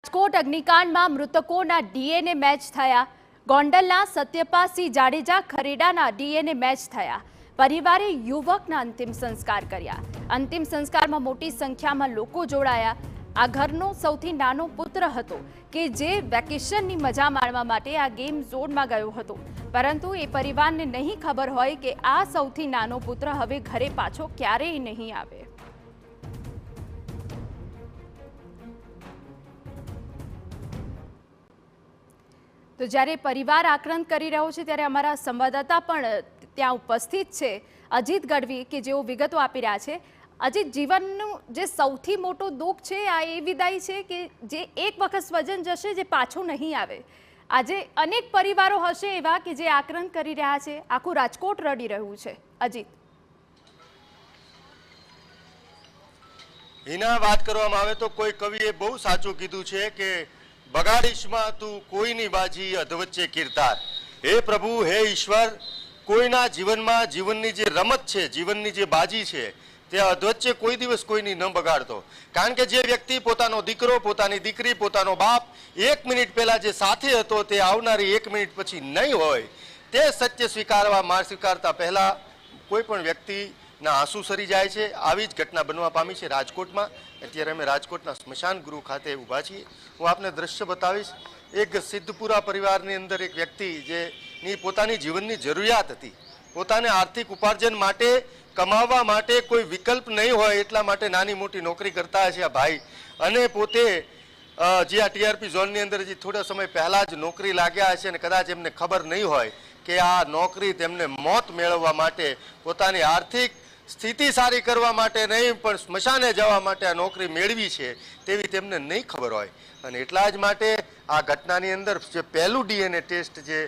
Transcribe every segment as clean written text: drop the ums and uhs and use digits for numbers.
રાજકોટ અગ્નિકાંડમાં મૃતકોના DNA match થયા। ગોંડલના સત્યપાલસિંહ જાડેજા ખરેડાના ડીએનએ મેચ થયા। પરિવારે યુવકના અંતિમ સંસ્કાર કર્યા। અંતિમ સંસ્કારમાં મોટી સંખ્યામાં લોકો જોડાયા। આ ઘરનો સૌથી નાનો પુત્ર હતો કે જે વેકેશનની મજા માણવા માટે આ ગેમ ઝોનમાં ગયો હતો, પરંતુ એ પરિવારને નહીં ખબર હોય કે આ સૌથી નાનો પુત્ર હવે ઘરે પાછો ક્યારેય નહીં આવે। તો જ્યારે પરિવાર આક્રંદ કરી રહ્યો છે ત્યારે અમારા સંવાદદાતા પણ ત્યાં ઉપસ્થિત છે, અજીત ગઢવી, કે જેઓ વિગતો આપી રહ્યા છે। અજીત, જીવનનું જે સૌથી મોટો દુઃખ છે આ એ વિદાય છે કે જે એક વખત સ્વજન જશે જે પાછું નહીં આવે। આજે અનેક પરિવારો હશે એવા કે જે આક્રંદ કરી રહ્યા છે, આખું રાજકોટ રડી રહ્યું છે। અજીત, હિના, વાત કરવામાં આવે તો કોઈ કવિએ બહુ સાચું કીધું છે કે બગાડીશમાં તું કોઈની બાજી અધવચ્ચે કીર્તાર। હે પ્રભુ, હે ઈશ્વર, કોઈના જીવનમાં જીવનની જે રમત છે, જીવનની જે બાજી છે, તે અધવચ્ચે કોઈ દિવસ કોઈની ન બગાડતો। કારણ કે જે વ્યક્તિ પોતાનો દીકરો, પોતાની દીકરી, પોતાનો બાપ 1 મિનિટ પહેલા જે સાથે હતો તે આવનારી 1 મિનિટ પછી નહીં હોય, તે સત્ય સ્વીકારતા પહેલા કોઈ પણ વ્યક્તિના આંસુ સરી જાય છે। આવી જ ઘટના બનવા પામી છે રાજકોટમાં। અત્યારે અમે રાજકોટના સ્મશાન ગૃહ ખાતે ઊભા છીએ। હું આપને દ્રશ્ય બતાવીશ। એક સિદ્ધપુરા પરિવારની અંદર એક વ્યક્તિ જેની પોતાની જીવનની જરૂરિયાત હતી, પોતાને આર્થિક ઉપાર્જન માટે, કમાવવા માટે કોઈ વિકલ્પ નહીં હોય એટલા માટે નાની મોટી નોકરી કરતા હશે આ ભાઈ, અને પોતે જે આ ટીઆરપી ઝોનની અંદર જે થોડા સમય પહેલાં જ નોકરી લાગ્યા હશે અને કદાચ એમને ખબર નહીં હોય કે આ નોકરી તેમને મોત મેળવવા માટે, પોતાની આર્થિક સ્થિતિ સારી કરવા માટે નહીં પણ સ્મશાને જવા માટે આ નોકરી મેળવી છે તેવી તેમને નહીં ખબર હોય। અને એટલા જ માટે આ ઘટનાની અંદર જે પહેલું ડીએનએ ટેસ્ટ જે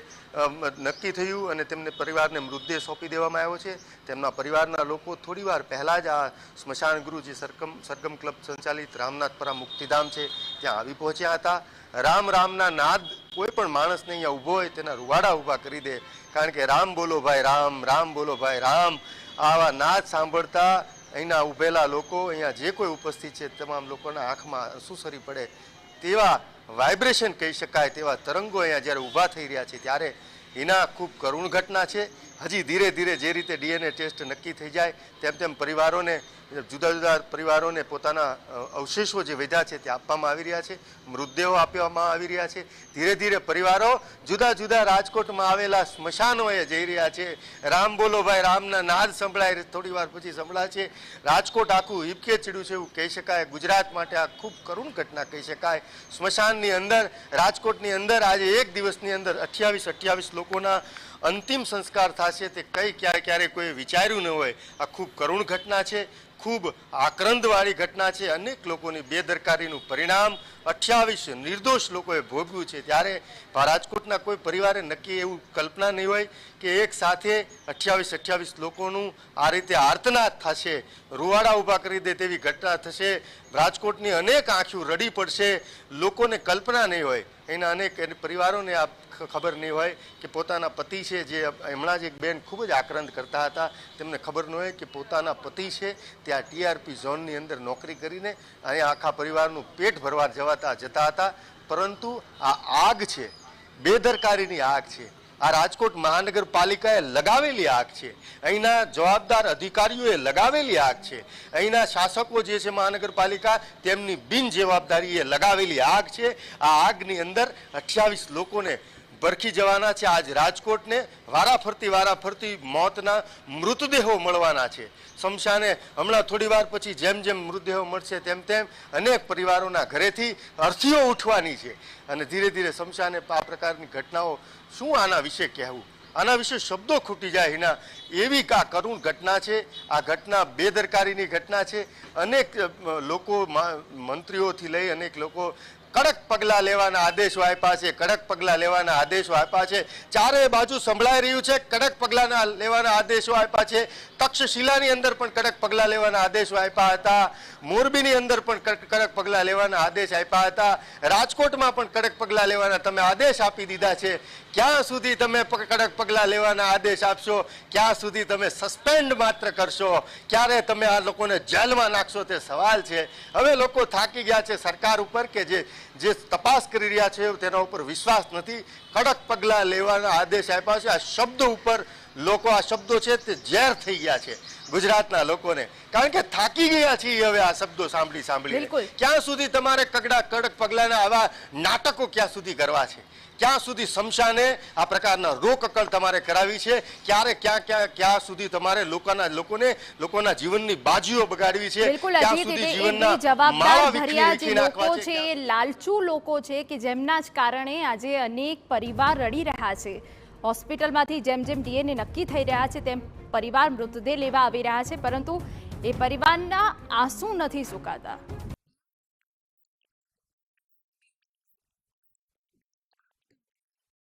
નક્કી થયું અને તેમને પરિવારને મૃતદેહ સોંપી દેવામાં આવ્યો છે। તેમના પરિવારના લોકો થોડીવાર પહેલાં જ આ સ્મશાન ગૃહ જે સરગમ ક્લબ સંચાલિત રામનાથપરા મુક્તિધામ છે ત્યાં આવી પહોંચ્યા હતા। રામ રામના નાદ કોઈ પણ માણસને અહીંયા ઊભો હોય તેના રૂવાડા ઊભા કરી દે, કારણ કે રામ બોલો ભાઈ રામ, રામ બોલો ભાઈ રામ, આવા નાદ સાંભળતા અહીંના ઊભેલા લોકો, અહીંયા જે કોઈ ઉપસ્થિત છે તમામ લોકોના આંખમાં આંસુ સરી પડે તેવા વાઇબ્રેશન કહી શકાય, તેવા તરંગો અહીંયા જ્યારે ઊભા થઈ રહ્યા છે ત્યારે એના ખૂબ કરુણ ઘટના છે। હજી ધીરે ધીરે જે રીતે ડીએનએ ટેસ્ટ નક્કી થઈ જાય તેમ તેમ પરિવારોને, જુદા જુદા પરિવારોને પોતાના અવશેષો જે વધ્યા છે તે આપવામાં આવી રહ્યા છે, મૃતદેહો આપવામાં આવી રહ્યા છે। ધીરે ધીરે પરિવારો જુદા જુદા રાજકોટમાં આવેલા સ્મશાનોએ જઈ રહ્યા છે। રામ બોલો ભાઈ રામના નાદ સંભળાય, થોડી વાર પછી સંભળાય છે। રાજકોટ આખું હિબકે ચડ્યું છે એવું કહી શકાય। ગુજરાત માટે આ ખૂબ કરુણ ઘટના કહી શકાય। સ્મશાનની અંદર, રાજકોટની અંદર આજે એક દિવસની અંદર 28 લોકોના અંતિમ સંસ્કાર થશે તે ક્યારે કોઈ વિચાર્યું ન હોય। આ ખૂબ કરુણ ઘટના છે, ખૂબ આક્રંદવાળી ઘટના છે। અનેક લોકોની બેદરકારીનું પરિણામ 28 નિર્દોષ લોકોએ ભોગવ્યું છે। ત્યારે રાજકોટના કોઈ પરિવારે નક્કી એવું કલ્પના નહીં હોય કે એક સાથે 28 લોકોનું આ રીતે આર્તનાદ થશે, રૂવાડા ઊભા કરી દે તેવી ઘટના થશે। રાજકોટની અનેક આંખો રડી પડશે, લોકોને કલ્પના નહીં હોય, એના અનેક પરિવારોને આ ખબર નહીં હોય કે પોતાના પતિ છે, જે હમણાં જ એક બેન ખૂબ જ આક્રંદ કરતા હતા, તેમને ખબર ન હોય કે પોતાના પતિ છે ત્યાં ટીઆરપી ઝોનની અંદર નોકરી કરીને અહીંયા આખા પરિવારનું પેટ ભરવા જતા હતા, પરંતુ આ આગ છે, બેદરકારીની આગ છે, આ રાજકોટ મહાનગરપાલિકાએ લગાવેલી આગ છે, અહીંના જવાબદાર અધિકારીઓએ લગાવેલી આગ છે, અહીંના શાસકો જે છે મહાનગરપાલિકા તેમની બિનજવાબદારીએ લગાવેલી આગ છે। આ આગની અંદર 28 લોકોને ભરખી જવાના છે। આજ રાજકોટને વારાફરતી મોતના મૃતદેહો મળવાના છે શમશાને। હમણાં થોડી વાર પછી જેમ જેમ મૃતદેહો મળશે તેમ તેમ અનેક પરિવારોના ઘરેથી અર્થીઓ ઉઠવાની છે અને ધીરે ધીરે શમશાને આ પ્રકારની ઘટનાઓ, શું આના વિશે કહેવું, આના વિશે શબ્દો ખૂટી જાય એના એવી આ કરુણ ઘટના છે। આ ઘટના બેદરકારીની ઘટના છે। અનેક લોકો, મંત્રીઓથી લઈ અનેક લોકો કડક પગલાં લેવાના આદેશો આપ્યા છે, કડક પગલાં લેવાના આદેશો આપ્યા છે। ચારે બાજુ સંભળાઈ રહ્યું છે કડક પગલાં લેવાના આદેશો આપ્યા છે। તક્ષશિલાની અંદર પણ કડક પગલાં લેવાના આદેશો આપ્યા હતા, મોરબીની અંદર પણ કડક પગલાં લેવાના આદેશ આપ્યા હતા, રાજકોટમાં પણ કડક પગલાં લેવાના તમે આદેશ આપી દીધા છે ક્યાં સુધી તમે કડક પગલાં લેવાના આદેશ આપશો, ક્યાં સુધી તમે સસ્પેન્ડ માત્ર કરશો, ક્યારે તમે આ લોકોને જેલમાં નાખશો તે સવાલ છે. હવે લોકો થાકી ગયા છે સરકાર ઉપર કે જે તપાસ કરી રહ્યા છે તેના ઉપર વિશ્વાસ નથી. કડક પગલાં લેવાના આદેશ આપ્યા છે. આ શબ્દો ઉપર લોકો, આ શબ્દો છે તે ઝેર થઈ ગયા છે ગુજરાતના લોકોને, કારણ કે થાકી ગયા છીએ હવે આ શબ્દો સાંભળી. ક્યાં સુધી તમારે કડક પગલાંના આવા નાટકો ક્યાં સુધી કરવા છે? ક્યાં સુધી શમશાને આ પ્રકારના રોકકળ તમારે કરાવી છે? ક્યાં સુધી તમારે લોકોના જીવનની બાજીઓ બગાડવી છે? ક્યાં સુધી જીવનના માળા વીખરી નાખવા છે? એ લાલચુ લોકો છે કે જેમના જ કારણે આજે અનેક પરિવાર રડી રહ્યા છે. હોસ્પિટલમાંથી જેમ ડીએનએ નક્કી થઈ રહ્યા છે તેમ પરિવાર મૃતદેહ લેવા આવી રહ્યા છે, પરંતુ એ પરિવારના આંસુ નથી સુકાતા.